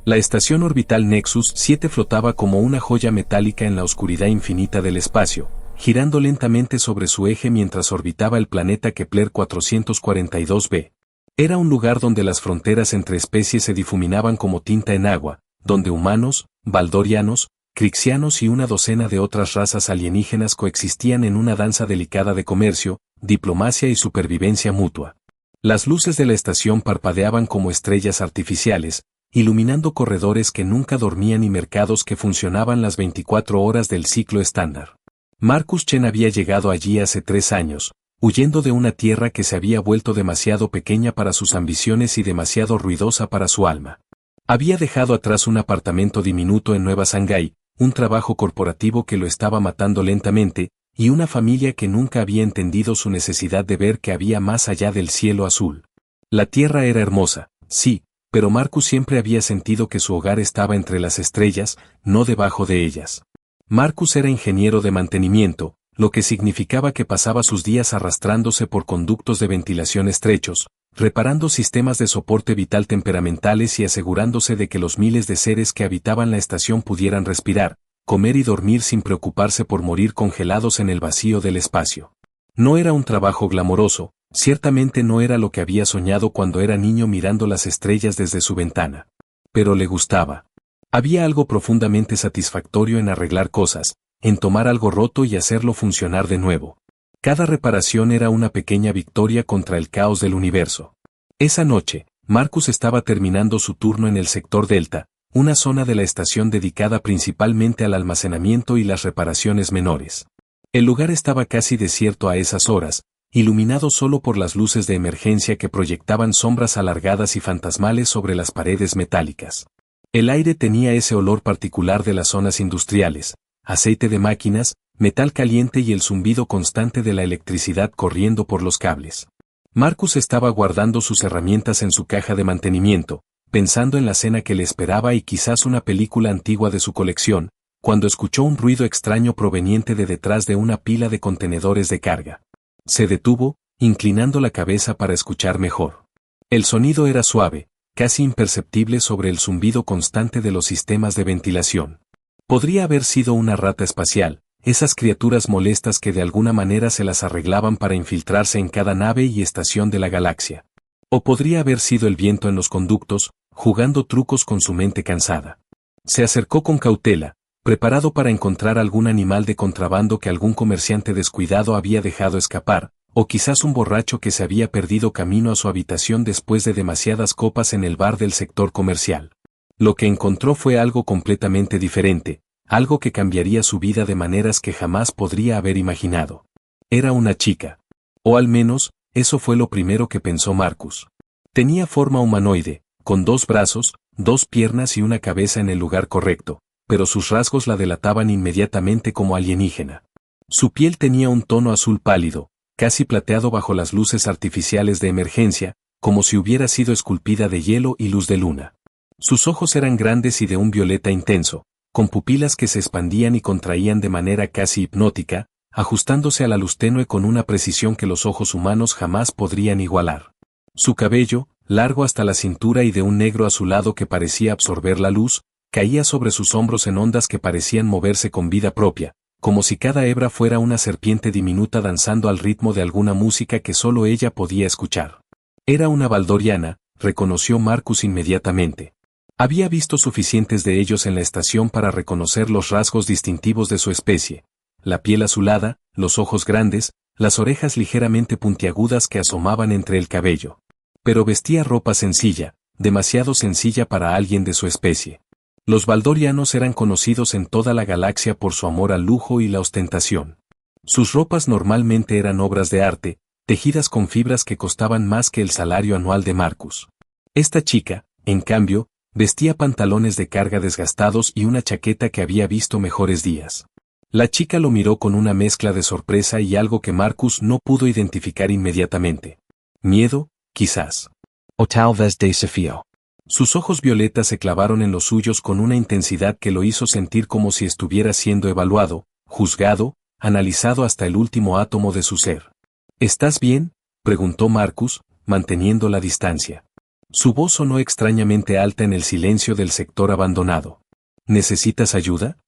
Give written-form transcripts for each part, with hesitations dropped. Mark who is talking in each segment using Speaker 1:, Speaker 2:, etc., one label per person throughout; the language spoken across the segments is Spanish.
Speaker 1: La estación orbital Nexus 7 flotaba como una joya metálica en la oscuridad infinita del espacio, girando lentamente sobre su eje mientras orbitaba el planeta Kepler 442b. Era un lugar donde las fronteras entre especies se difuminaban como tinta en agua, donde humanos, valdorianos, crixianos y una docena de otras razas alienígenas coexistían en una danza delicada de comercio, diplomacia y supervivencia mutua. Las luces de la estación parpadeaban como estrellas artificiales, iluminando corredores que nunca dormían y mercados que funcionaban las 24 horas del ciclo estándar. Marcus Chen había llegado allí hace 3 años, huyendo de una tierra que se había vuelto demasiado pequeña para sus ambiciones y demasiado ruidosa para su alma. Había dejado atrás un apartamento diminuto en Nueva Shanghái, un trabajo corporativo que lo estaba matando lentamente, y una familia que nunca había entendido su necesidad de ver que había más allá del cielo azul. La tierra era hermosa, sí, pero Marcus siempre había sentido que su hogar estaba entre las estrellas, no debajo de ellas. Marcus era ingeniero de mantenimiento, lo que significaba que pasaba sus días arrastrándose por conductos de ventilación estrechos, reparando sistemas de soporte vital temperamentales y asegurándose de que los miles de seres que habitaban la estación pudieran respirar, comer y dormir sin preocuparse por morir congelados en el vacío del espacio. No era un trabajo glamoroso, ciertamente no era lo que había soñado cuando era niño mirando las estrellas desde su ventana. Pero le gustaba. Había algo profundamente satisfactorio en arreglar cosas, en tomar algo roto y hacerlo funcionar de nuevo. Cada reparación era una pequeña victoria contra el caos del universo. Esa noche, Marcus estaba terminando su turno en el sector Delta, una zona de la estación dedicada principalmente al almacenamiento y las reparaciones menores. El lugar estaba casi desierto a esas horas, iluminado solo por las luces de emergencia que proyectaban sombras alargadas y fantasmales sobre las paredes metálicas. El aire tenía ese olor particular de las zonas industriales, aceite de máquinas, metal caliente y el zumbido constante de la electricidad corriendo por los cables. Marcus estaba guardando sus herramientas en su caja de mantenimiento, pensando en la cena que le esperaba y quizás una película antigua de su colección, cuando escuchó un ruido extraño proveniente de detrás de una pila de contenedores de carga. Se detuvo, inclinando la cabeza para escuchar mejor. El sonido era suave, casi imperceptible sobre el zumbido constante de los sistemas de ventilación. Podría haber sido una rata espacial, esas criaturas molestas que de alguna manera se las arreglaban para infiltrarse en cada nave y estación de la galaxia. O podría haber sido el viento en los conductos, jugando trucos con su mente cansada. Se acercó con cautela, preparado para encontrar algún animal de contrabando que algún comerciante descuidado había dejado escapar, o quizás un borracho que se había perdido camino a su habitación después de demasiadas copas en el bar del sector comercial. Lo que encontró fue algo completamente diferente, algo que cambiaría su vida de maneras que jamás podría haber imaginado. Era una chica. O al menos, eso fue lo primero que pensó Marcus. Tenía forma humanoide, con 2 brazos, 2 piernas y una cabeza en el lugar correcto, pero sus rasgos la delataban inmediatamente como alienígena. Su piel tenía un tono azul pálido, casi plateado bajo las luces artificiales de emergencia, como si hubiera sido esculpida de hielo y luz de luna. Sus ojos eran grandes y de un violeta intenso, con pupilas que se expandían y contraían de manera casi hipnótica, ajustándose a la luz tenue con una precisión que los ojos humanos jamás podrían igualar. Su cabello, largo hasta la cintura y de un negro azulado que parecía absorber la luz, caía sobre sus hombros en ondas que parecían moverse con vida propia, como si cada hebra fuera una serpiente diminuta danzando al ritmo de alguna música que solo ella podía escuchar. Era una valdoriana, reconoció Marcus inmediatamente. Había visto suficientes de ellos en la estación para reconocer los rasgos distintivos de su especie: la piel azulada, los ojos grandes, las orejas ligeramente puntiagudas que asomaban entre el cabello. Pero vestía ropa sencilla, demasiado sencilla para alguien de su especie. Los valdorianos eran conocidos en toda la galaxia por su amor al lujo y la ostentación. Sus ropas normalmente eran obras de arte, tejidas con fibras que costaban más que el salario anual de Marcus. Esta chica, en cambio, vestía pantalones de carga desgastados y una chaqueta que había visto mejores días. La chica lo miró con una mezcla de sorpresa y algo que Marcus no pudo identificar inmediatamente. Miedo, quizás. O tal vez desafío. Sus ojos violetas se clavaron en los suyos con una intensidad que lo hizo sentir como si estuviera siendo evaluado, juzgado, analizado hasta el último átomo de su ser. ¿Estás bien?, preguntó Marcus, manteniendo la distancia. Su voz sonó extrañamente alta en el silencio del sector abandonado. ¿Necesitas ayuda?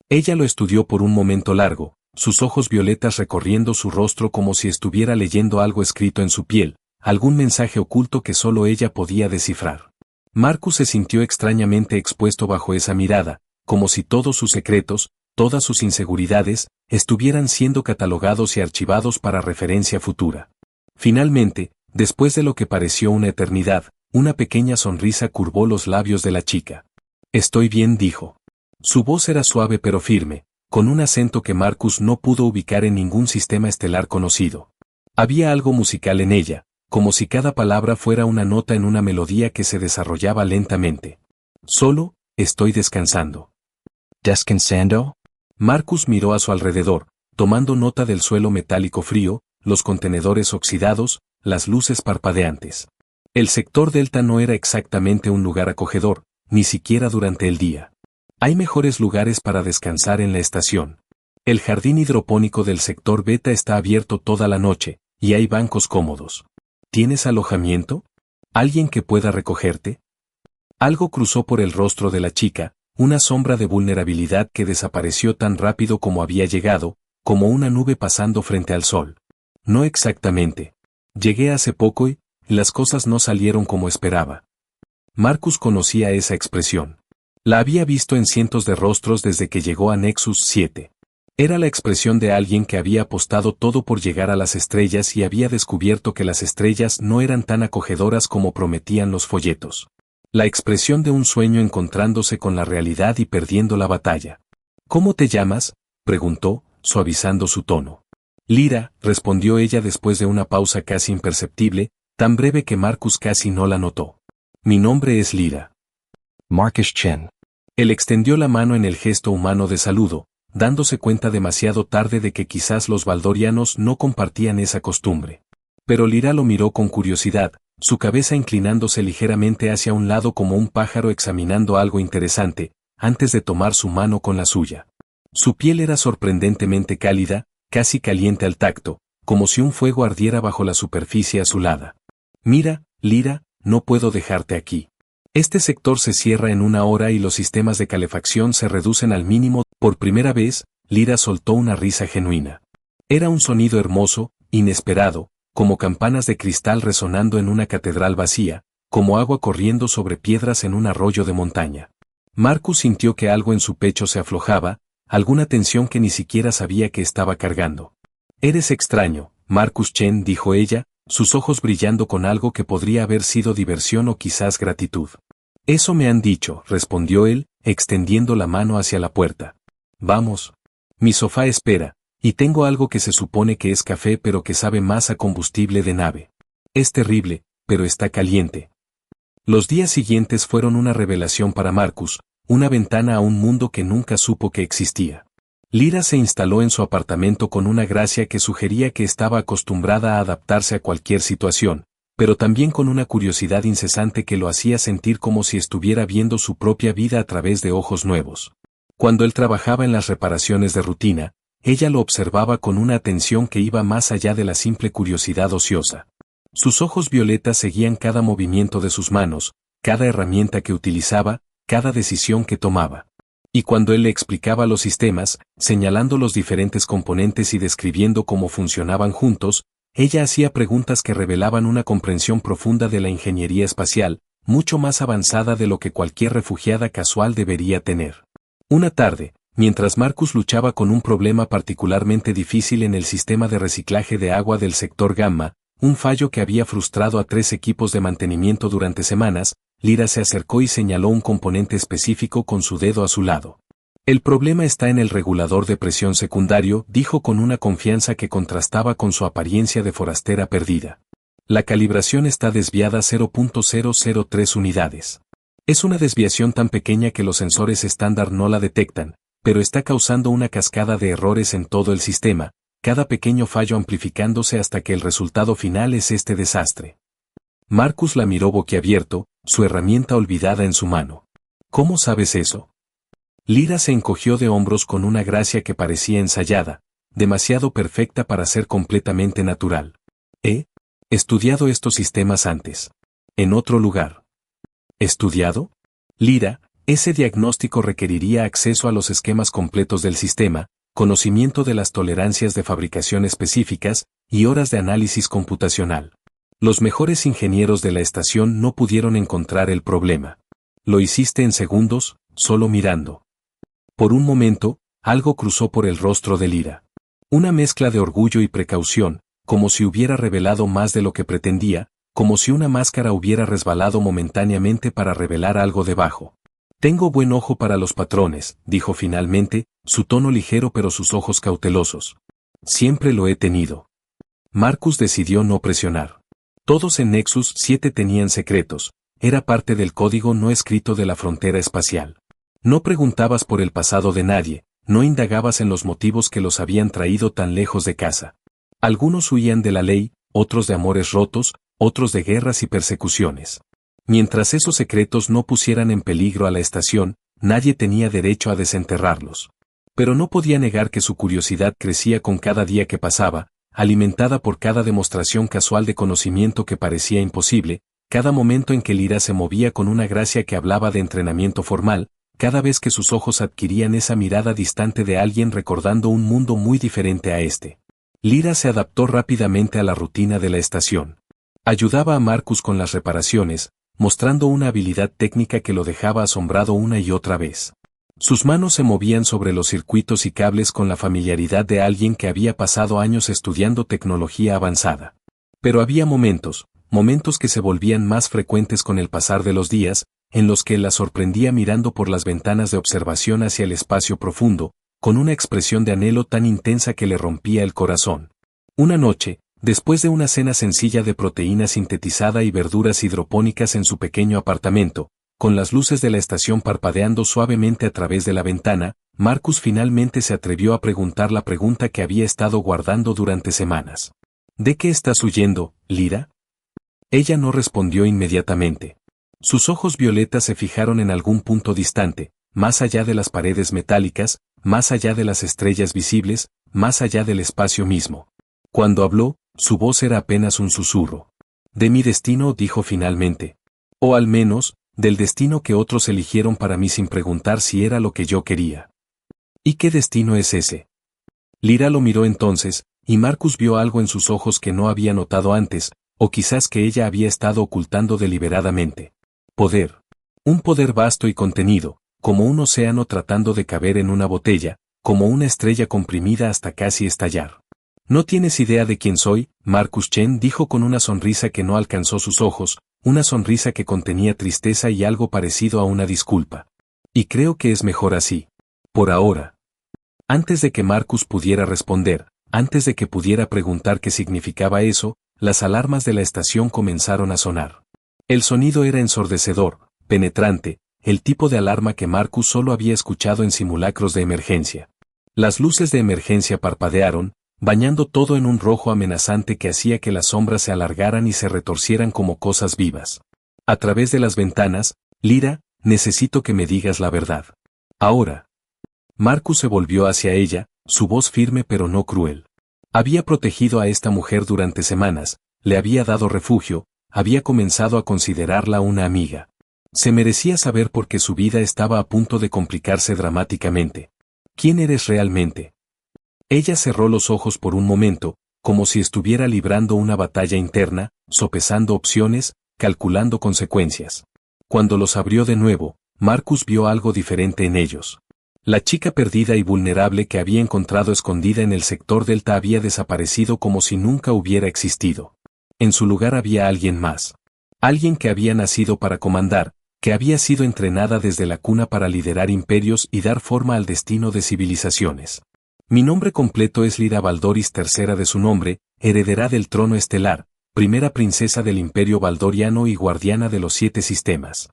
Speaker 1: Ella lo estudió por un momento largo, sus ojos violetas recorriendo su rostro como si estuviera leyendo algo escrito en su piel, algún mensaje oculto que solo ella podía descifrar. Marcus se sintió extrañamente expuesto bajo esa mirada, como si todos sus secretos, todas sus inseguridades, estuvieran siendo catalogados y archivados para referencia futura. Finalmente, después de lo que pareció una eternidad, una pequeña sonrisa curvó los labios de la chica. «Estoy bien», dijo. Su voz era suave pero firme, con un acento que Marcus no pudo ubicar en ningún sistema estelar conocido. Había algo musical en ella, como si cada palabra fuera una nota en una melodía que se desarrollaba lentamente. «Solo, estoy descansando».
Speaker 2: ¿Descansando?
Speaker 1: Marcus miró a su alrededor, tomando nota del suelo metálico frío, los contenedores oxidados, las luces parpadeantes. El sector Delta no era exactamente un lugar acogedor, ni siquiera durante el día. Hay mejores lugares para descansar en la estación. El jardín hidropónico del sector Beta está abierto toda la noche, y hay bancos cómodos. ¿Tienes alojamiento? ¿Alguien que pueda recogerte? Algo cruzó por el rostro de la chica, una sombra de vulnerabilidad que desapareció tan rápido como había llegado, como una nube pasando frente al sol. No exactamente. Llegué hace poco y las cosas no salieron como esperaba. Marcus conocía esa expresión. La había visto en cientos de rostros desde que llegó a Nexus 7. Era la expresión de alguien que había apostado todo por llegar a las estrellas y había descubierto que las estrellas no eran tan acogedoras como prometían los folletos. La expresión de un sueño encontrándose con la realidad y perdiendo la batalla. ¿Cómo te llamas?, preguntó, suavizando su tono. Lyra, respondió ella después de una pausa casi imperceptible, tan breve que Marcus casi no la notó. Mi nombre es Lyra.
Speaker 2: Marcus Chen.
Speaker 1: Él extendió la mano en el gesto humano de saludo, dándose cuenta demasiado tarde de que quizás los valdorianos no compartían esa costumbre. Pero Lyra lo miró con curiosidad, su cabeza inclinándose ligeramente hacia un lado como un pájaro examinando algo interesante, antes de tomar su mano con la suya. Su piel era sorprendentemente cálida, casi caliente al tacto, como si un fuego ardiera bajo la superficie azulada. Mira, Lyra, no puedo dejarte aquí. Este sector se cierra en 1 hora y los sistemas de calefacción se reducen al mínimo. Por primera vez, Lyra soltó una risa genuina. Era un sonido hermoso, inesperado, como campanas de cristal resonando en una catedral vacía, como agua corriendo sobre piedras en un arroyo de montaña. Marcus sintió que algo en su pecho se aflojaba, alguna tensión que ni siquiera sabía que estaba cargando. Eres extraño, Marcus Chen, dijo ella, sus ojos brillando con algo que podría haber sido diversión o quizás gratitud. Eso me han dicho, respondió él, extendiendo la mano hacia la puerta. Vamos. Mi sofá espera, y tengo algo que se supone que es café pero que sabe más a combustible de nave. Es terrible, pero está caliente. Los días siguientes fueron una revelación para Marcus, una ventana a un mundo que nunca supo que existía. Lyra se instaló en su apartamento con una gracia que sugería que estaba acostumbrada a adaptarse a cualquier situación, pero también con una curiosidad incesante que lo hacía sentir como si estuviera viendo su propia vida a través de ojos nuevos. Cuando él trabajaba en las reparaciones de rutina, ella lo observaba con una atención que iba más allá de la simple curiosidad ociosa. Sus ojos violetas seguían cada movimiento de sus manos, cada herramienta que utilizaba, cada decisión que tomaba. Y cuando él le explicaba los sistemas, señalando los diferentes componentes y describiendo cómo funcionaban juntos, ella hacía preguntas que revelaban una comprensión profunda de la ingeniería espacial, mucho más avanzada de lo que cualquier refugiada casual debería tener. Una tarde, mientras Marcus luchaba con un problema particularmente difícil en el sistema de reciclaje de agua del sector Gamma, un fallo que había frustrado a 3 equipos de mantenimiento durante semanas, Lyra se acercó y señaló un componente específico con su dedo a su lado. El problema está en el regulador de presión secundario, dijo con una confianza que contrastaba con su apariencia de forastera perdida. La calibración está desviada 0.003 unidades. Es una desviación tan pequeña que los sensores estándar no la detectan, pero está causando una cascada de errores en todo el sistema, cada pequeño fallo amplificándose hasta que el resultado final es este desastre. Marcus la miró boquiabierto, su herramienta olvidada en su mano. ¿Cómo sabes eso? Lyra se encogió de hombros con una gracia que parecía ensayada, demasiado perfecta para ser completamente natural. He estudiado estos sistemas antes. En otro lugar. ¿Estudiado? Lyra, ese diagnóstico requeriría acceso a los esquemas completos del sistema, conocimiento de las tolerancias de fabricación específicas, y horas de análisis computacional. Los mejores ingenieros de la estación no pudieron encontrar el problema. Lo hiciste en segundos, solo mirando. Por un momento, algo cruzó por el rostro de Lyra. Una mezcla de orgullo y precaución, como si hubiera revelado más de lo que pretendía, como si una máscara hubiera resbalado momentáneamente para revelar algo debajo. Tengo buen ojo para los patrones, dijo finalmente, su tono ligero pero sus ojos cautelosos. Siempre lo he tenido. Marcus decidió no presionar. Todos en Nexus 7 tenían secretos, era parte del código no escrito de la frontera espacial. No preguntabas por el pasado de nadie, no indagabas en los motivos que los habían traído tan lejos de casa. Algunos huían de la ley, otros de amores rotos, otros de guerras y persecuciones. Mientras esos secretos no pusieran en peligro a la estación, nadie tenía derecho a desenterrarlos. Pero no podía negar que su curiosidad crecía con cada día que pasaba, alimentada por cada demostración casual de conocimiento que parecía imposible, cada momento en que Lyra se movía con una gracia que hablaba de entrenamiento formal, cada vez que sus ojos adquirían esa mirada distante de alguien recordando un mundo muy diferente a este. Lyra se adaptó rápidamente a la rutina de la estación. Ayudaba a Marcus con las reparaciones, mostrando una habilidad técnica que lo dejaba asombrado una y otra vez. Sus manos se movían sobre los circuitos y cables con la familiaridad de alguien que había pasado años estudiando tecnología avanzada. Pero había momentos que se volvían más frecuentes con el pasar de los días, en los que la sorprendía mirando por las ventanas de observación hacia el espacio profundo, con una expresión de anhelo tan intensa que le rompía el corazón. Una noche, después de una cena sencilla de proteína sintetizada y verduras hidropónicas en su pequeño apartamento, con las luces de la estación parpadeando suavemente a través de la ventana, Marcus finalmente se atrevió a preguntar la pregunta que había estado guardando durante semanas. ¿De qué estás huyendo, Lyra? Ella no respondió inmediatamente. Sus ojos violetas se fijaron en algún punto distante, más allá de las paredes metálicas, más allá de las estrellas visibles, más allá del espacio mismo. Cuando habló, su voz era apenas un susurro. De mi destino, dijo finalmente. O al menos, del destino que otros eligieron para mí sin preguntar si era lo que yo quería. ¿Y qué destino es ese? Lyra lo miró entonces, y Marcus vio algo en sus ojos que no había notado antes, o quizás que ella había estado ocultando deliberadamente. Poder. Un poder vasto y contenido, como un océano tratando de caber en una botella, como una estrella comprimida hasta casi estallar. No tienes idea de quién soy, Marcus Chen dijo con una sonrisa que no alcanzó sus ojos, una sonrisa que contenía tristeza y algo parecido a una disculpa. Y creo que es mejor así. Por ahora. Antes de que Marcus pudiera responder, antes de que pudiera preguntar qué significaba eso, las alarmas de la estación comenzaron a sonar. El sonido era ensordecedor, penetrante, el tipo de alarma que Marcus solo había escuchado en simulacros de emergencia. Las luces de emergencia parpadearon, bañando todo en un rojo amenazante que hacía que las sombras se alargaran y se retorcieran como cosas vivas. A través de las ventanas, Lyra, necesito que me digas la verdad. Ahora. Marcus se volvió hacia ella, su voz firme pero no cruel. Había protegido a esta mujer durante semanas, le había dado refugio, había comenzado a considerarla una amiga. Se merecía saber por qué su vida estaba a punto de complicarse dramáticamente. ¿Quién eres realmente? Ella cerró los ojos por un momento, como si estuviera librando una batalla interna, sopesando opciones, calculando consecuencias. Cuando los abrió de nuevo, Marcus vio algo diferente en ellos. La chica perdida y vulnerable que había encontrado escondida en el sector Delta había desaparecido como si nunca hubiera existido. En su lugar había alguien más. Alguien que había nacido para comandar, que había sido entrenada desde la cuna para liderar imperios y dar forma al destino de civilizaciones. Mi nombre completo es Lyra Valdoris, tercera de su nombre, heredera del trono estelar, primera princesa del imperio valdoriano y guardiana de los 7 sistemas.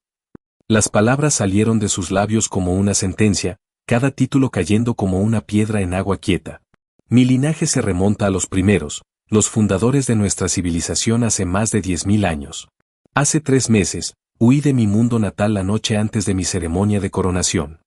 Speaker 1: Las palabras salieron de sus labios como una sentencia, cada título cayendo como una piedra en agua quieta. Mi linaje se remonta a los primeros, los fundadores de nuestra civilización hace más de 10.000 años. Hace 3 meses, huí de mi mundo natal la noche antes de mi ceremonia de coronación.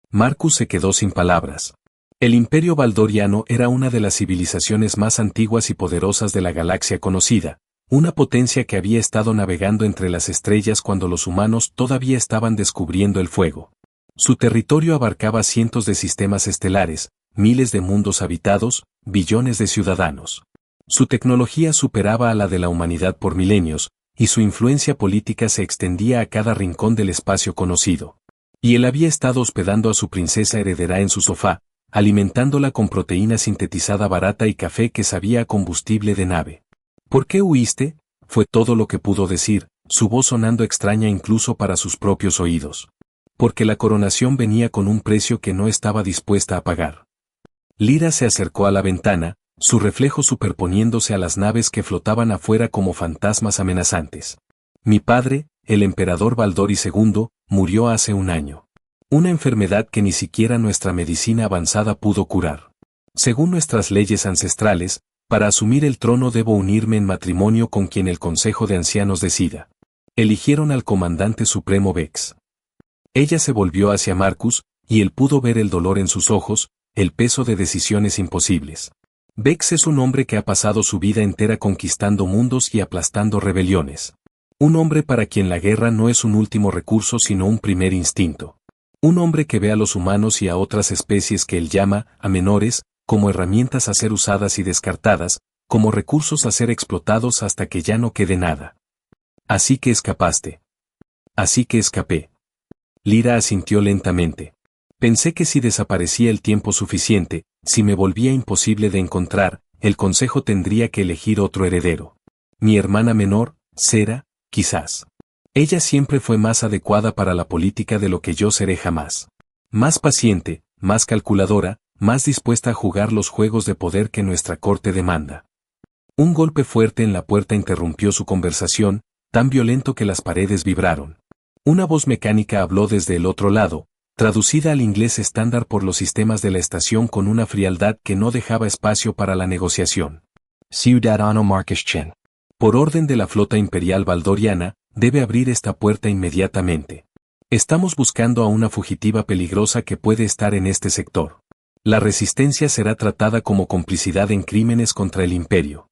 Speaker 1: Marcus se quedó sin palabras. El imperio valdoriano era una de las civilizaciones más antiguas y poderosas de la galaxia conocida, Una potencia que había estado navegando entre las estrellas cuando los humanos todavía estaban descubriendo el fuego. Su territorio abarcaba cientos de sistemas estelares, miles de mundos habitados, billones de ciudadanos. Su tecnología superaba a la de la humanidad por milenios, y su influencia política se extendía a cada rincón del espacio conocido. Y él había estado hospedando a su princesa heredera en su sofá, alimentándola con proteína sintetizada barata y café que sabía a combustible de nave. ¿Por qué huiste? Fue todo lo que pudo decir, su voz sonando extraña incluso para sus propios oídos. Porque la coronación venía con un precio que no estaba dispuesta a pagar. Lyra se acercó a la ventana, su reflejo superponiéndose a las naves que flotaban afuera como fantasmas amenazantes. Mi padre, el emperador Baldori II, murió hace un año. Una enfermedad que ni siquiera nuestra medicina avanzada pudo curar. Según nuestras leyes ancestrales, para asumir el trono debo unirme en matrimonio con quien el Consejo de Ancianos decida. Eligieron al comandante supremo Vex. Ella se volvió hacia Marcus, y él pudo ver el dolor en sus ojos, el peso de decisiones imposibles. Vex es un hombre que ha pasado su vida entera conquistando mundos y aplastando rebeliones. Un hombre para quien la guerra no es un último recurso sino un primer instinto. Un hombre que ve a los humanos y a otras especies que él llama, a menores, como herramientas a ser usadas y descartadas, como recursos a ser explotados hasta que ya no quede nada. Así que escapaste. Así que escapé. Lyra asintió lentamente. Pensé que si desaparecía el tiempo suficiente, si me volvía imposible de encontrar, el consejo tendría que elegir otro heredero. Mi hermana menor, Sera, quizás. Ella siempre fue más adecuada para la política de lo que yo seré jamás. Más paciente, más calculadora, más dispuesta a jugar los juegos de poder que nuestra corte demanda. Un golpe fuerte en la puerta interrumpió su conversación, tan violento que las paredes vibraron. Una voz mecánica habló desde el otro lado, traducida al inglés estándar por los sistemas de la estación con una frialdad que no dejaba espacio para la negociación.
Speaker 2: Ciudadano Marcus Chen.
Speaker 1: Por orden de la flota imperial baldoriana, debe abrir esta puerta inmediatamente. Estamos buscando a una fugitiva peligrosa que puede estar en este sector. La resistencia será tratada como complicidad en crímenes contra el imperio.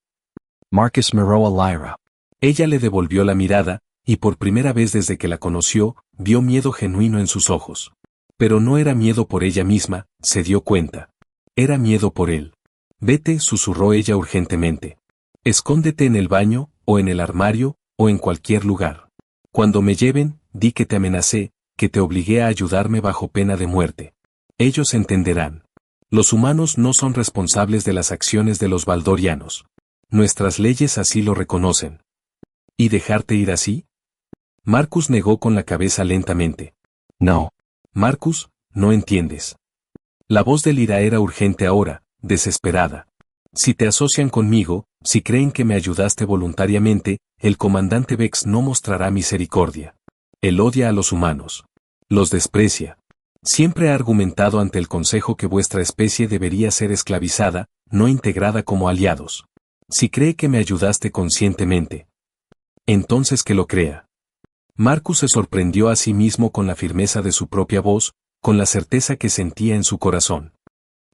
Speaker 2: Marcus miró a Lyra.
Speaker 1: Ella le devolvió la mirada, y por primera vez desde que la conoció, vio miedo genuino en sus ojos. Pero no era miedo por ella misma, se dio cuenta. Era miedo por él. Vete, susurró ella urgentemente. Escóndete en el baño, o en el armario, o en cualquier lugar. Cuando me lleven, di que te amenacé, que te obligué a ayudarme bajo pena de muerte. Ellos entenderán. Los humanos no son responsables de las acciones de los baldorianos. Nuestras leyes así lo reconocen. ¿Y dejarte ir así? Marcus negó con la cabeza lentamente.
Speaker 2: No.
Speaker 1: Marcus, no entiendes. La voz de Lyra era urgente ahora, desesperada. Si te asocian conmigo, si creen que me ayudaste voluntariamente, el comandante Vex no mostrará misericordia. Él odia a los humanos. Los desprecia. Siempre ha argumentado ante el Consejo que vuestra especie debería ser esclavizada, no integrada como aliados. Si cree que me ayudaste conscientemente, entonces que lo crea. Marcus se sorprendió a sí mismo con la firmeza de su propia voz, con la certeza que sentía en su corazón.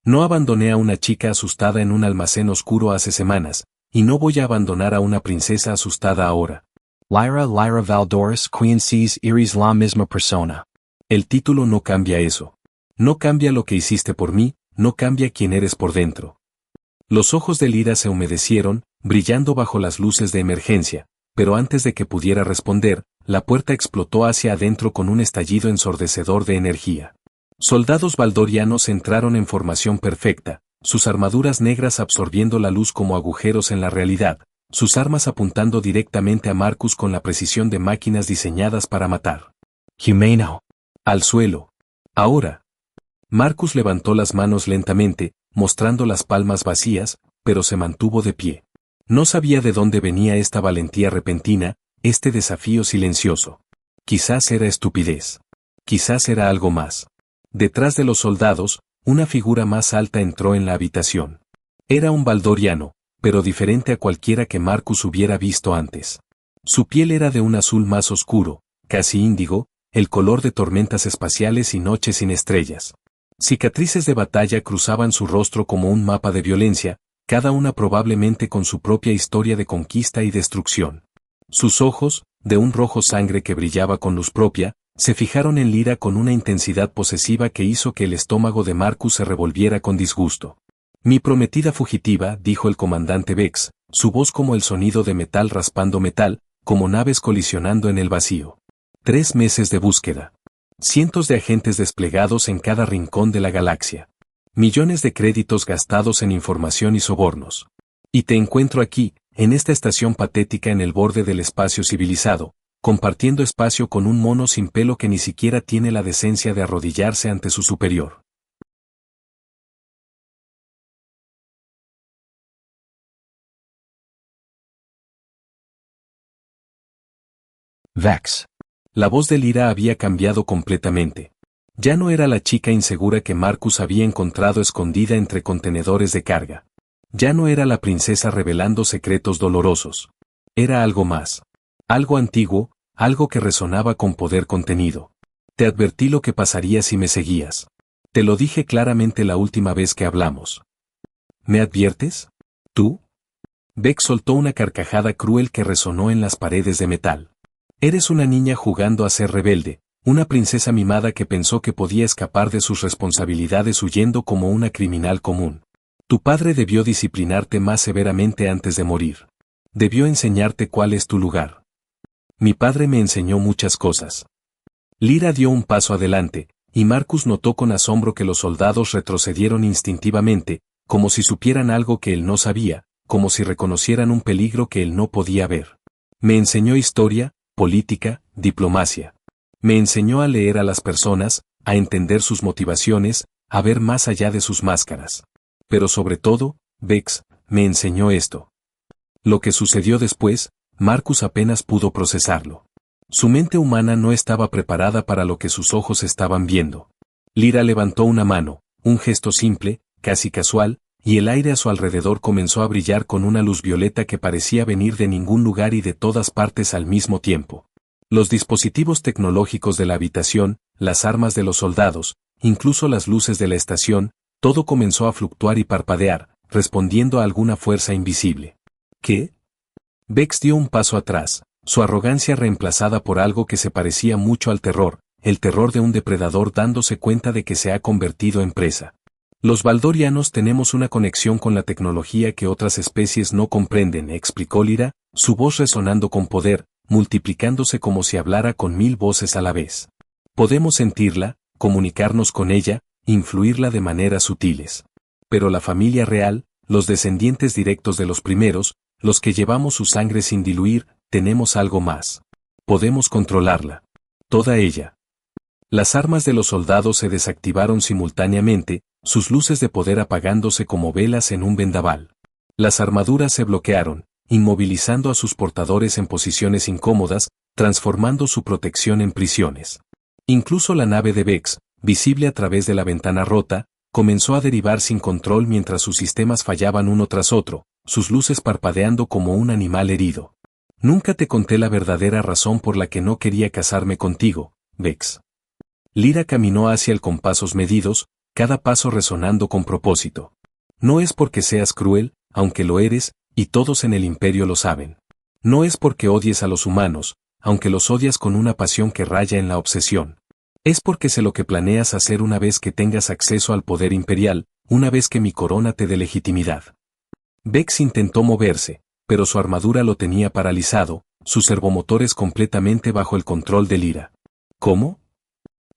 Speaker 1: No abandoné a una chica asustada en un almacén oscuro hace semanas, y no voy a abandonar a una princesa asustada ahora.
Speaker 2: Lyra Valdoris Queen sees Iris la misma persona.
Speaker 1: El título no cambia eso. No cambia lo que hiciste por mí, no cambia quién eres por dentro. Los ojos de Lyra se humedecieron, brillando bajo las luces de emergencia, pero antes de que pudiera responder, la puerta explotó hacia adentro con un estallido ensordecedor de energía. Soldados baldorianos entraron en formación perfecta, sus armaduras negras absorbiendo la luz como agujeros en la realidad, sus armas apuntando directamente a Marcus con la precisión de máquinas diseñadas para matar.
Speaker 2: Humano.
Speaker 1: Al suelo. Ahora. Marcus levantó las manos lentamente, mostrando las palmas vacías, pero se mantuvo de pie. No sabía de dónde venía esta valentía repentina, este desafío silencioso. Quizás era estupidez. Quizás era algo más. Detrás de los soldados, una figura más alta entró en la habitación. Era un baldoriano, pero diferente a cualquiera que Marcus hubiera visto antes. Su piel era de un azul más oscuro, casi índigo, el color de tormentas espaciales y noches sin estrellas. Cicatrices de batalla cruzaban su rostro como un mapa de violencia, cada una probablemente con su propia historia de conquista y destrucción. Sus ojos, de un rojo sangre que brillaba con luz propia, se fijaron en Lyra con una intensidad posesiva que hizo que el estómago de Marcus se revolviera con disgusto. Mi prometida fugitiva, dijo el comandante Vex, su voz como el sonido de metal raspando metal, como naves colisionando en el vacío. 3 meses de búsqueda. Cientos de agentes desplegados en cada rincón de la galaxia. Millones de créditos gastados en información y sobornos. Y te encuentro aquí, en esta estación patética en el borde del espacio civilizado, compartiendo espacio con un mono sin pelo que ni siquiera tiene la decencia de arrodillarse ante su superior.
Speaker 2: Vex.
Speaker 1: La voz de Lyra había cambiado completamente. Ya no era la chica insegura que Marcus había encontrado escondida entre contenedores de carga. Ya no era la princesa revelando secretos dolorosos. Era algo más. Algo antiguo, algo que resonaba con poder contenido. Te advertí lo que pasaría si me seguías. Te lo dije claramente la última vez que hablamos. ¿Me adviertes? ¿Tú? Beck soltó una carcajada cruel que resonó en las paredes de metal. Eres una niña jugando a ser rebelde, una princesa mimada que pensó que podía escapar de sus responsabilidades huyendo como una criminal común. Tu padre debió disciplinarte más severamente antes de morir. Debió enseñarte cuál es tu lugar. Mi padre me enseñó muchas cosas. Lyra dio un paso adelante, y Marcus notó con asombro que los soldados retrocedieron instintivamente, como si supieran algo que él no sabía, como si reconocieran un peligro que él no podía ver. Me enseñó historia, política, diplomacia. Me enseñó a leer a las personas, a entender sus motivaciones, a ver más allá de sus máscaras. Pero sobre todo, Vex, me enseñó esto. Lo que sucedió después, Marcus apenas pudo procesarlo. Su mente humana no estaba preparada para lo que sus ojos estaban viendo. Lyra levantó una mano, un gesto simple, casi casual, y el aire a su alrededor comenzó a brillar con una luz violeta que parecía venir de ningún lugar y de todas partes al mismo tiempo. Los dispositivos tecnológicos de la habitación, las armas de los soldados, incluso las luces de la estación, todo comenzó a fluctuar y parpadear, respondiendo a alguna fuerza invisible. ¿Qué? Vex dio un paso atrás, su arrogancia reemplazada por algo que se parecía mucho al terror, el terror de un depredador dándose cuenta de que se ha convertido en presa. Los valdorianos tenemos una conexión con la tecnología que otras especies no comprenden, explicó Lyra, su voz resonando con poder, multiplicándose como si hablara con 1000 voces a la vez. Podemos sentirla, comunicarnos con ella, influirla de maneras sutiles. Pero la familia real, los descendientes directos de los primeros, los que llevamos su sangre sin diluir, tenemos algo más. Podemos controlarla. Toda ella. Las armas de los soldados se desactivaron simultáneamente, sus luces de poder apagándose como velas en un vendaval. Las armaduras se bloquearon, inmovilizando a sus portadores en posiciones incómodas, transformando su protección en prisiones. Incluso la nave de Vex, visible a través de la ventana rota, comenzó a derivar sin control mientras sus sistemas fallaban uno tras otro, sus luces parpadeando como un animal herido. Nunca te conté la verdadera razón por la que no quería casarme contigo, Vex. Lyra caminó hacia él con pasos medidos, cada paso resonando con propósito. No es porque seas cruel, aunque lo eres, y todos en el imperio lo saben. No es porque odies a los humanos, aunque los odias con una pasión que raya en la obsesión. Es porque sé lo que planeas hacer una vez que tengas acceso al poder imperial, una vez que mi corona te dé legitimidad. Vex intentó moverse, pero su armadura lo tenía paralizado, sus servomotores completamente bajo el control de Lyra. ¿Cómo?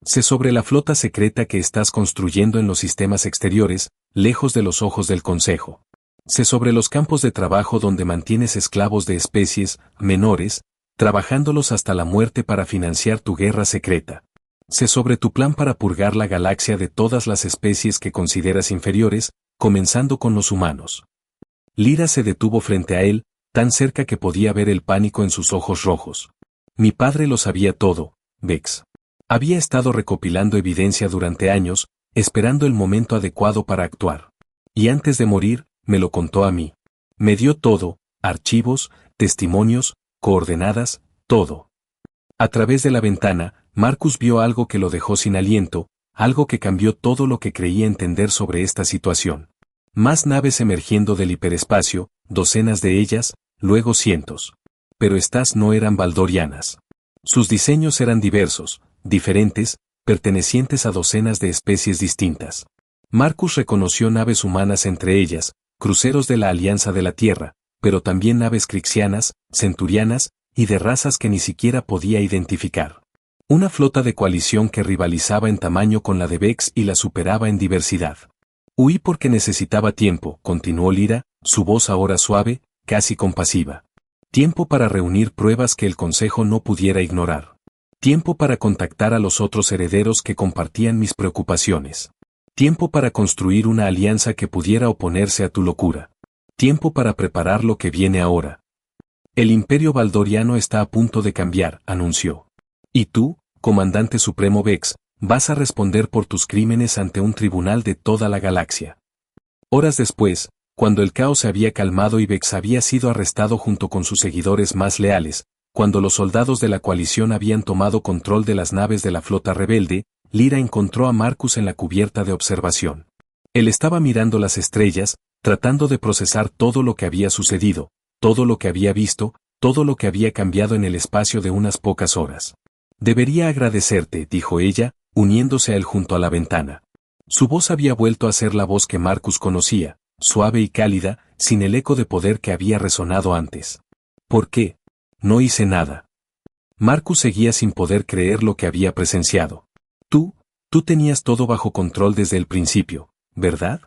Speaker 1: Sé sobre la flota secreta que estás construyendo en los sistemas exteriores, lejos de los ojos del Consejo. Sé sobre los campos de trabajo donde mantienes esclavos de especies menores, trabajándolos hasta la muerte para financiar tu guerra secreta. Sé sobre tu plan para purgar la galaxia de todas las especies que consideras inferiores, comenzando con los humanos. Lyra se detuvo frente a él, tan cerca que podía ver el pánico en sus ojos rojos. Mi padre lo sabía todo, Vex. Había estado recopilando evidencia durante años, esperando el momento adecuado para actuar. Y antes de morir, me lo contó a mí. Me dio todo, archivos, testimonios, coordenadas, todo. A través de la ventana, Marcus vio algo que lo dejó sin aliento, algo que cambió todo lo que creía entender sobre esta situación. Más naves emergiendo del hiperespacio, docenas de ellas, luego cientos. Pero estas no eran valdorianas. Sus diseños eran diversos, diferentes, pertenecientes a docenas de especies distintas. Marcus reconoció naves humanas entre ellas, cruceros de la Alianza de la Tierra, pero también naves crixianas, centurianas, y de razas que ni siquiera podía identificar. Una flota de coalición que rivalizaba en tamaño con la de Vex y la superaba en diversidad. Huí porque necesitaba tiempo, continuó Lyra, su voz ahora suave, casi compasiva. Tiempo para reunir pruebas que el Consejo no pudiera ignorar. Tiempo para contactar a los otros herederos que compartían mis preocupaciones. Tiempo para construir una alianza que pudiera oponerse a tu locura. Tiempo para preparar lo que viene ahora. El Imperio Valdoriano está a punto de cambiar, anunció. Y tú, Comandante Supremo Vex, vas a responder por tus crímenes ante un tribunal de toda la galaxia. Horas después, cuando el caos se había calmado y Vex había sido arrestado junto con sus seguidores más leales, cuando los soldados de la coalición habían tomado control de las naves de la flota rebelde, Lyra encontró a Marcus en la cubierta de observación. Él estaba mirando las estrellas, tratando de procesar todo lo que había sucedido, todo lo que había visto, todo lo que había cambiado en el espacio de unas pocas horas. Debería agradecerte, dijo ella, uniéndose a él junto a la ventana. Su voz había vuelto a ser la voz que Marcus conocía, suave y cálida, sin el eco de poder que había resonado antes. ¿Por qué? No hice nada. Marcus seguía sin poder creer lo que había presenciado. Tú tenías todo bajo control desde el principio, ¿verdad?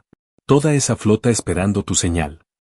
Speaker 1: Toda esa flota esperando tu señal.